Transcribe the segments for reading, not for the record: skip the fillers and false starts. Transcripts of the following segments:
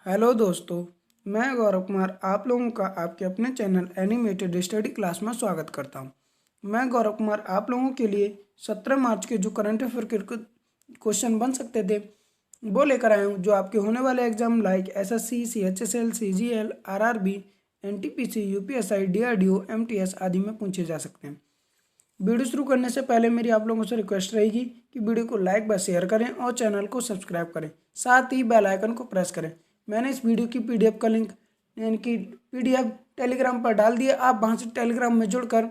Hello दोस्तों, मैं गौरव कुमार आप लोगों का आपके अपने चैनल एनिमेटेड स्टडी क्लास में स्वागत करता हूं। मैं गौरव कुमार आप लोगों के लिए 17 मार्च के जो करंट अफेयर के क्वेश्चन बन सकते थे वो लेकर आया हूं, जो आपके होने वाले exam like SSC, CHSL, CGL, RRB, NTPC, UPSI, DRDO, MTS आदि में पूछे जा सकते हैं। वीडियो शुरू करने से पहले मेरी आप लोगों से रिक्वेस्ट रहेगी कि वीडियो को लाइक व शेयर करें और चैनल को सब्सक्राइब करें, साथ ही बेल आइकन को प्रेस करें। मैंने इस वीडियो की पीडीएफ का लिंक यानी कि पीडीएफ टेलीग्राम पर डाल दिया, आप वहां से टेलीग्राम में जुड़कर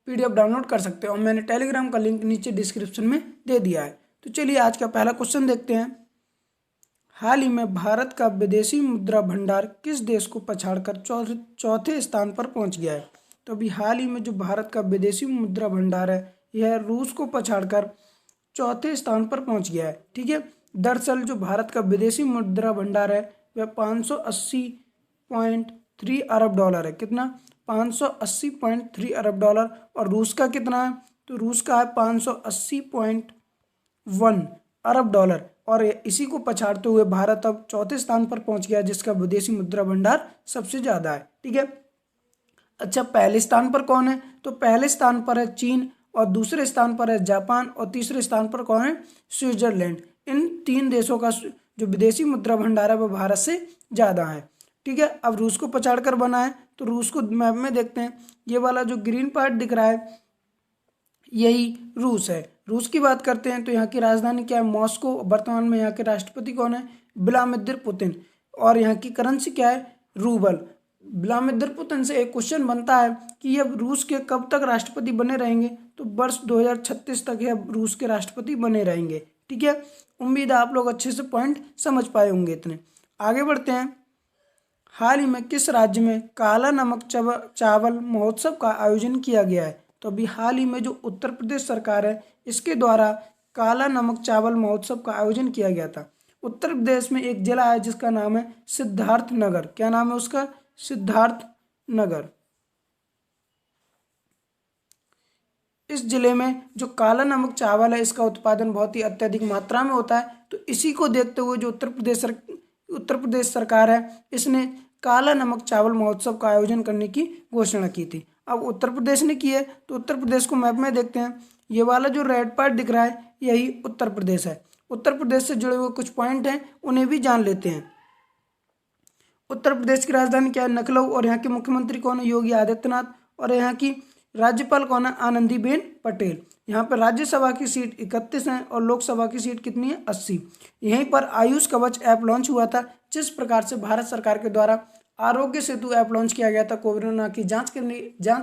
पीडीएफ डाउनलोड कर सकते हो और मैंने टेलीग्राम का लिंक नीचे डिस्क्रिप्शन में दे दिया है। तो चलिए आज का पहला क्वेश्चन देखते हैं। हाल ही में भारत का विदेशी मुद्रा भंडार किस देश को पछाड़कर चौथे स्थान पर पहुंच गया है? तो अभी हाल ही में जो भारत का विदेशी मुद्रा भंडार है यह रूस को पछाड़कर चौथे स्थान पर पहुंच गया है। ठीक है, दरअसल जो भारत का विदेशी मुद्रा भंडार है वह 580.3 अरब डॉलर है। कितना? 580.3 अरब डॉलर। और रूस का कितना है? तो रूस का है 580.1 अरब डॉलर। और इसी को पछाड़ते हुए भारत अब चौथे स्थान पर पहुंच गया, जिसका विदेशी मुद्रा भंडार सबसे ज्यादा है। ठीक है, अच्छा पहले स्थान पर कौन है? तो पहले स्थान पर है चीन, और दूसरे स्थान पर है जापान, और तीसरे स्थान पर कौन है? स्विट्जरलैंड। इन तीन देशों का जो विदेशी मुद्रा भंडार है वह भारत से ज्यादा है। ठीक है, अब रूस को पछाड़ कर बना है, तो रूस को मैप में देखते हैं। ये वाला जो ग्रीन पार्ट दिख रहा है यही रूस है। रूस की बात करते हैं तो यहाँ की राजधानी क्या है? मॉस्को। वर्तमान में यहाँ के राष्ट्रपति कौन है? Vladimir Putin. और यहाँ की करेंसी क्या है? रूबल। व्लादिमीर पुतिन से एक क्वेश्चन बनता है कि ये रूस के कब तक राष्ट्रपति बने रहेंगे? तो वर्ष 2036 तक यह रूस के राष्ट्रपति बने रहेंगे। ठीक है, उम्मीद है आप लोग अच्छे से पॉइंट समझ पाए होंगे। इतने आगे बढ़ते हैं। हाल ही में किस राज्य में काला नमक चावल महोत्सव का आयोजन किया गया है? तो अभी हाल ही में जो उत्तर प्रदेश सरकार है इसके द्वारा काला नमक चावल महोत्सव का आयोजन किया गया था। उत्तर प्रदेश में एक जिला है जिसका नाम है सिद्धार्थ नगर। क्या नाम है उसका? सिद्धार्थ नगर। इस जिले में जो काला नमक चावल है इसका उत्पादन बहुत ही अत्यधिक मात्रा में होता है। तो इसी को देखते हुए जो उत्तर प्रदेश सरकार है इसने काला नमक चावल महोत्सव का आयोजन करने की घोषणा की थी। अब उत्तर प्रदेश ने की है तो उत्तर प्रदेश को मैप में देखते हैं। ये वाला जो रेड पार्ट दिख रहा है यही उत्तर प्रदेश है। उत्तर प्रदेश से जुड़े हुए कुछ पॉइंट हैं उन्हें भी जान लेते हैं। उत्तर प्रदेश की राजधानी क्या है? लखनऊ। और यहाँ के मुख्यमंत्री कौन है? योगी आदित्यनाथ। और यहाँ की राज्यपाल कौन है? आनंदीबेन पटेल। यहाँ पर राज्यसभा की सीट 31 है और लोकसभा की सीट कितनी है? 80। यहीं पर आयुष कवच ऐप लॉन्च हुआ था। जिस प्रकार से भारत सरकार के द्वारा आरोग्य सेतु ऐप लॉन्च किया गया था कोरोना की जांच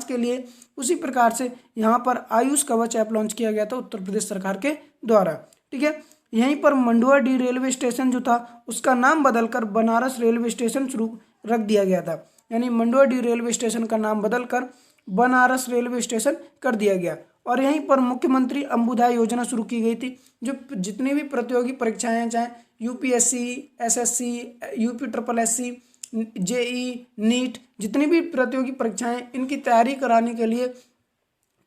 के लिए, उसी प्रकार से यहाँ पर आयुष कवच ऐप लॉन्च किया गया था उत्तर प्रदेश सरकार के द्वारा। ठीक है, यहीं पर मंडुआडीह रेलवे स्टेशन जो था उसका नाम बदलकर बनारस रेलवे स्टेशन शुरू रख दिया गया था। यानी मंडुआडीह रेलवे स्टेशन का नाम बदलकर बनारस रेलवे स्टेशन कर दिया गया। और यहीं पर मुख्यमंत्री अंबुधा योजना शुरू की गई थी। जो जितनी भी प्रतियोगी परीक्षाएं हैं, चाहे UPSC, SSC, UP triple SC, JE, NEET, जितनी भी प्रतियोगी परीक्षाएं इनकी तैयारी कराने के लिए,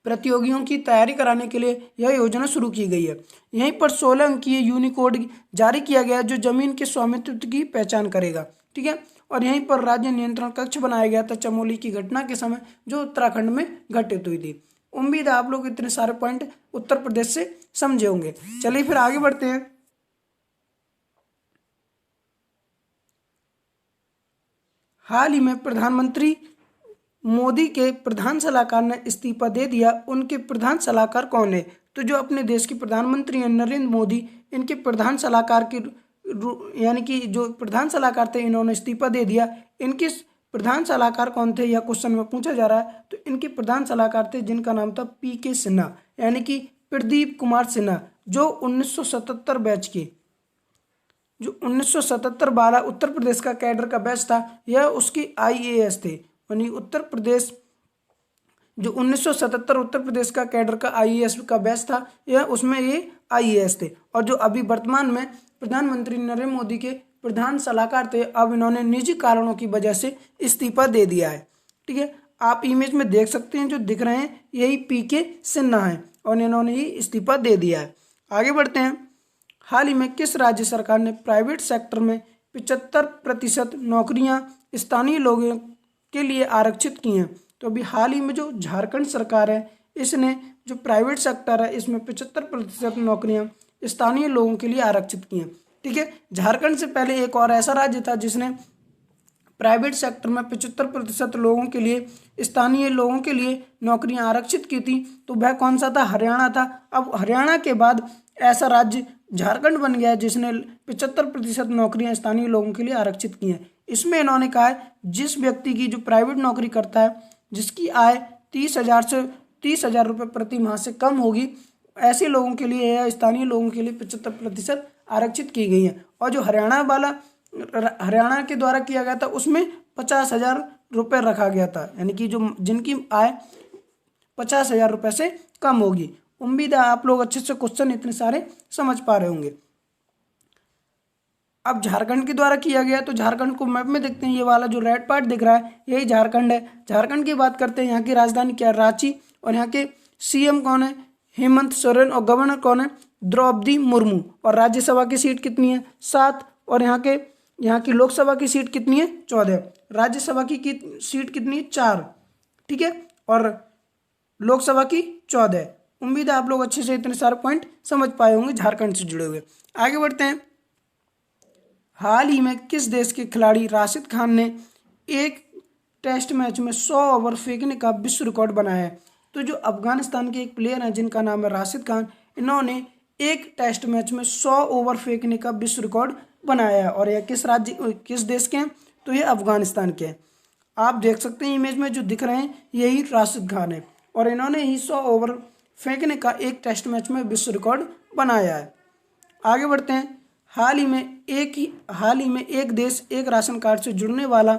प्रतियोगियों की तैयारी कराने के लिए यह योजना शुरू की गई है। यहीं पर 16 अंकीय यूनिकोड जारी किया गया जो जमीन के स्वामित्व की पहचान करेगा। ठीक है, और यहीं पर राज्य नियंत्रण कक्ष बनाया गया था चमोली की घटना के समय जो उत्तराखंड में घटित हुई थी। उम्मीद है आप लोग इतने सारे पॉइंट उत्तर प्रदेश से समझे होंगे। चलिए फिर आगे बढ़ते हैं। हाल ही में प्रधानमंत्री मोदी के प्रधान सलाहकार ने इस्तीफा दे दिया। उनके प्रधान सलाहकार कौन है? तो जो अपने देश के प्रधानमंत्री हैं नरेंद्र मोदी, इनके प्रधान सलाहकार की यानी कि जो प्रधान सलाहकार थे इन्होंने इस्तीफा दे दिया। इनके प्रधान सलाहकार कौन थे यह क्वेश्चन में पूछा जा रहा है। तो इनके प्रधान सलाहकार थे जिनका नाम था पीके सिन्हा, यानी कि प्रदीप कुमार सिन्हा, जो 1977 बैच के, जो 1977 वाला उत्तर प्रदेश का कैडर का बैच था, यह उसकी आईएएस थे। यानी उत्तर प्रदेश जो 1977 उत्तर प्रदेश का कैडर का आईएएस का बैच था, यह उसमें ये आईएएस थे। और जो अभी वर्तमान में प्रधानमंत्री नरेंद्र मोदी के प्रधान सलाहकार थे, अब इन्होंने निजी कारणों की वजह से इस्तीफा दे दिया है। ठीक है, आप इमेज में देख सकते हैं जो दिख रहे हैं यही पीके सिन्हा है और इन्होंने ही इस्तीफा दे दिया है। आगे बढ़ते हैं। हाल ही में किस राज्य सरकार ने प्राइवेट सेक्टर में 75% नौकरियां स्थानीय लोगों के लिए आरक्षित की हैं। तो अभी हाल ही में जो झारखंड सरकार है इसने जो प्राइवेट सेक्टर है इसमें 75% नौकरियां स्थानीय लोगों के लिए आरक्षित की हैं। ठीक है, झारखंड से पहले एक और ऐसा राज्य था जिसने प्राइवेट सेक्टर में 75% लोगों के लिए, स्थानीय लोगों के लिए नौकरियां आरक्षित की थी। तो वह कौन सा था? हरियाणा था। अब हरियाणा के बाद ऐसा राज्य झारखंड बन गया जिसने 75% नौकरियां स्थानीय लोगों के लिए आरक्षित की हैं। इसमें इन्होंने कहा है जिस व्यक्ति की जो प्राइवेट नौकरी करता है जिसकी आय 30,000 रुपये प्रति माह से कम होगी, ऐसे लोगों के लिए या स्थानीय लोगों के लिए 75% आरक्षित की गई है। और जो हरियाणा के द्वारा किया गया था उसमें 50,000 रुपये रखा गया था, यानी कि जो जिनकी आय 50,000 रुपये से कम होगी। उम्मीद है आप लोग अच्छे से क्वेश्चन इतने सारे समझ पा रहे होंगे। अब झारखंड के द्वारा किया गया तो झारखंड को मैप में देखते हैं, ये वाला जो रेड पार्ट दिख रहा है यही झारखंड है। झारखंड की बात करते हैं, यहाँ की राजधानी क्या है? रांची। और यहाँ के सीएम कौन है? हेमंत सोरेन। और गवर्नर कौन है? द्रौपदी मुर्मू। और राज्यसभा की सीट कितनी है? 7। और यहाँ की लोकसभा की सीट कितनी है? 14। राज्यसभा की सीट कितनी है? 4। ठीक है, और लोकसभा की 14। उम्मीद है आप लोग अच्छे से इतने सारे पॉइंट समझ पाए होंगे झारखंड से जुड़े हुए। आगे बढ़ते हैं। हाल ही में किस देश के खिलाड़ी राशिद खान ने एक टेस्ट मैच में 100 ओवर फेंकने का विश्व रिकॉर्ड बनाया है? तो जो अफगानिस्तान के एक प्लेयर हैं जिनका नाम है राशिद खान, इन्होंने एक टेस्ट मैच में 100 ओवर फेंकने का विश्व रिकॉर्ड बनाया है। और यह किस देश के हैं? तो ये अफगानिस्तान के हैं। आप देख सकते हैं इमेज में जो दिख रहे हैं यही राशिद खान है और इन्होंने ही 100 ओवर फेंकने का एक टेस्ट मैच में विश्व रिकॉर्ड बनाया है। आगे बढ़ते हैं। हाल ही में एक देश एक राशन कार्ड से जुड़ने वाला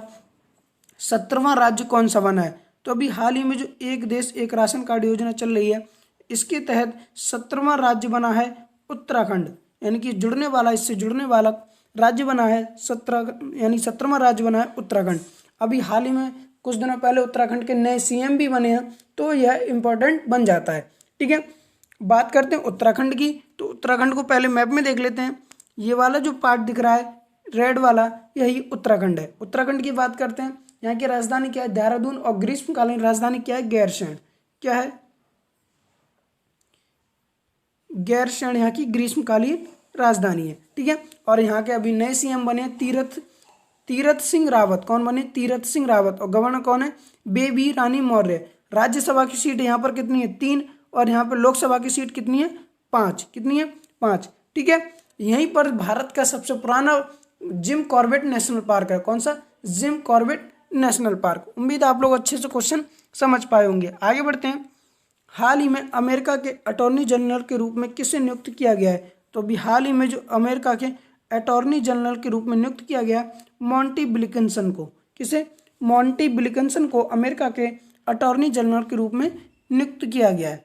17वां राज्य कौन सा बना है? तो अभी हाल ही में जो एक देश एक राशन कार्ड योजना चल रही है इसके तहत 17वां राज्य बना है उत्तराखंड, यानी कि इससे जुड़ने वाला राज्य बना है 17वां राज्य बना है उत्तराखंड। अभी हाल ही में कुछ दिनों पहले उत्तराखंड के नए सीएम भी बने हैं, तो यह इम्पोर्टेंट बन जाता है। ठीक है, बात करते हैं उत्तराखंड की। तो उत्तराखंड को पहले मैप में देख लेते हैं। ये वाला जो पार्ट दिख रहा है रेड वाला, यही उत्तराखंड है। उत्तराखंड की बात करते हैं। यहाँ की राजधानी क्या है? देहरादून। और ग्रीष्मकालीन राजधानी क्या है? गैरसैंण। क्या है? गैरसैंण यहाँ की ग्रीष्मकालीन राजधानी है। ठीक है, और यहाँ के अभी नए सीएम बने तीरथ सिंह रावत। कौन बने? तीरथ सिंह रावत। और गवर्नर कौन है? बेबी रानी मौर्य। राज्यसभा की सीट यहाँ पर कितनी है? 3। और यहाँ पर लोकसभा की सीट कितनी है? 5। कितनी है? 5। ठीक है, यहीं पर भारत का सबसे पुराना जिम कॉर्बेट नेशनल पार्क है। कौन सा? Jim Corbett national park. उम्मीद है आप लोग अच्छे से क्वेश्चन समझ पाए होंगे। आगे बढ़ते हैं। हाल ही में अमेरिका के अटॉर्नी जनरल के रूप में किसे नियुक्त किया गया है? तो अभी हाल ही में जो अमेरिका के अटॉर्नी जनरल के रूप में नियुक्त किया गया मॉन्टी विल्किंसन को। किसे? मॉन्टी विल्किंसन को अमेरिका के अटॉर्नी जनरल के रूप में नियुक्त किया गया है।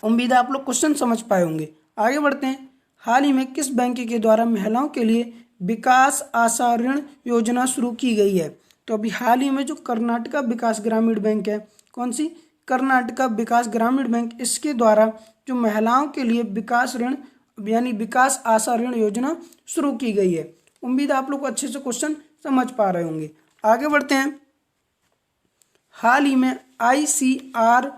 उम्मीद है आप लोग क्वेश्चन समझ पाए होंगे। आगे बढ़ते हैं। हाल ही में किस बैंक के द्वारा महिलाओं के लिए विकास आशा ऋण योजना शुरू की गई है? तो अभी हाल ही में जो कर्नाटका विकास ग्रामीण बैंक है, कौन सी? कर्नाटका विकास ग्रामीण बैंक, इसके द्वारा जो महिलाओं के लिए विकास ऋण यानी विकास आशा ऋण योजना शुरू की गई है। उम्मीद है आप लोग अच्छे से क्वेश्चन समझ पा रहे होंगे। आगे बढ़ते हैं। हाल ही में ICRIER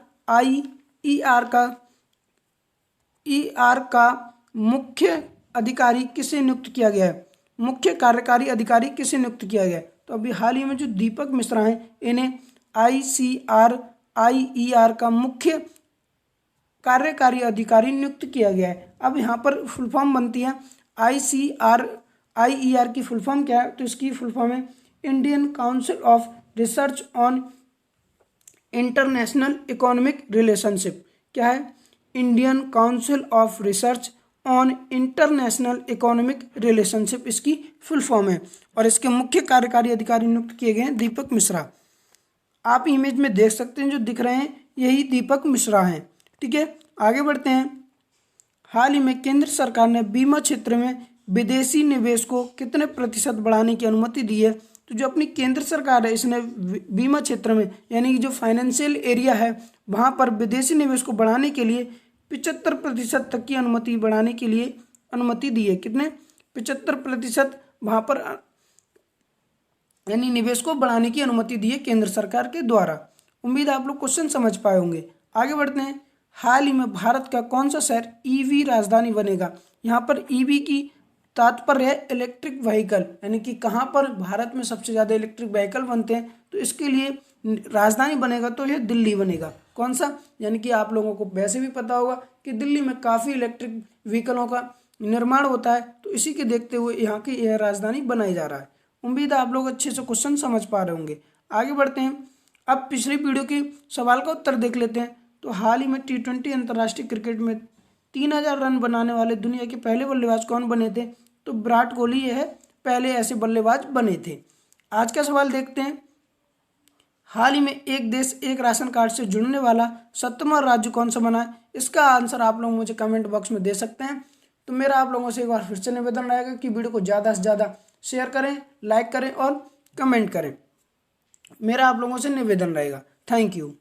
का मुख्य अधिकारी किसे नियुक्त किया गया है? मुख्य कार्यकारी अधिकारी किसे नियुक्त किया गया है? तो अभी हाल ही में जो दीपक मिश्रा हैं इन्हें ICRIER का मुख्य कार्यकारी अधिकारी नियुक्त किया गया है। अब यहाँ पर फुल फॉर्म बनती है ICRIER की फुल फॉर्म क्या है? तो इसकी फुल फॉर्म है Indian council of research on international economic relationship. क्या है? Indian council of research on international economic relationship इसकी फुल फॉर्म है। और इसके मुख्य कार्यकारी अधिकारी नियुक्त किए गए हैं दीपक मिश्रा। आप इमेज में देख सकते हैं जो दिख रहे हैं यही दीपक मिश्रा हैं। ठीक है, आगे बढ़ते हैं। हाल ही में केंद्र सरकार ने बीमा क्षेत्र में विदेशी निवेश को कितने प्रतिशत बढ़ाने की अनुमति दी है? तो जो अपनी केंद्र सरकार है इसने बीमा क्षेत्र में यानी कि जो फाइनेंशियल एरिया है वहाँ पर विदेशी निवेश को बढ़ाने के लिए 75% तक की अनुमति बढ़ाने के लिए अनुमति दी है। कितने? 75% वहाँ पर यानी निवेश को बढ़ाने की अनुमति दी है केंद्र सरकार के द्वारा। उम्मीद है आप लोग क्वेश्चन समझ पाए होंगे। आगे बढ़ते हैं। हाल ही में भारत का कौन सा शहर ईवी राजधानी बनेगा? यहाँ पर ईवी की तात्पर्य है इलेक्ट्रिक व्हीकल, यानी कि कहाँ पर भारत में सबसे ज़्यादा इलेक्ट्रिक व्हीकल बनते हैं, तो इसके लिए राजधानी बनेगा तो ये दिल्ली बनेगा। कौन सा? यानी कि आप लोगों को वैसे भी पता होगा कि दिल्ली में काफ़ी इलेक्ट्रिक व्हीकलों का निर्माण होता है, तो इसी के देखते हुए यहाँ की यह राजधानी बनाई जा रहा है। उम्मीद है आप लोग अच्छे से क्वेश्चन समझ पा रहे होंगे। आगे बढ़ते हैं। अब पिछली वीडियो के सवाल का उत्तर देख लेते हैं। तो हाल ही में T20 अंतर्राष्ट्रीय क्रिकेट में 3000 रन बनाने वाले दुनिया के पहले बल्लेबाज कौन बने थे? तो विराट कोहली यह पहले ऐसे बल्लेबाज बने थे। आज का सवाल देखते हैं। हाल ही में एक देश एक राशन कार्ड से जुड़ने वाला 7वां राज्य कौन सा बना है? इसका आंसर आप लोग मुझे कमेंट बॉक्स में दे सकते हैं। तो मेरा आप लोगों से एक बार फिर से निवेदन रहेगा कि वीडियो को ज़्यादा से ज़्यादा शेयर करें, लाइक करें और कमेंट करें। मेरा आप लोगों से निवेदन रहेगा। Thank you.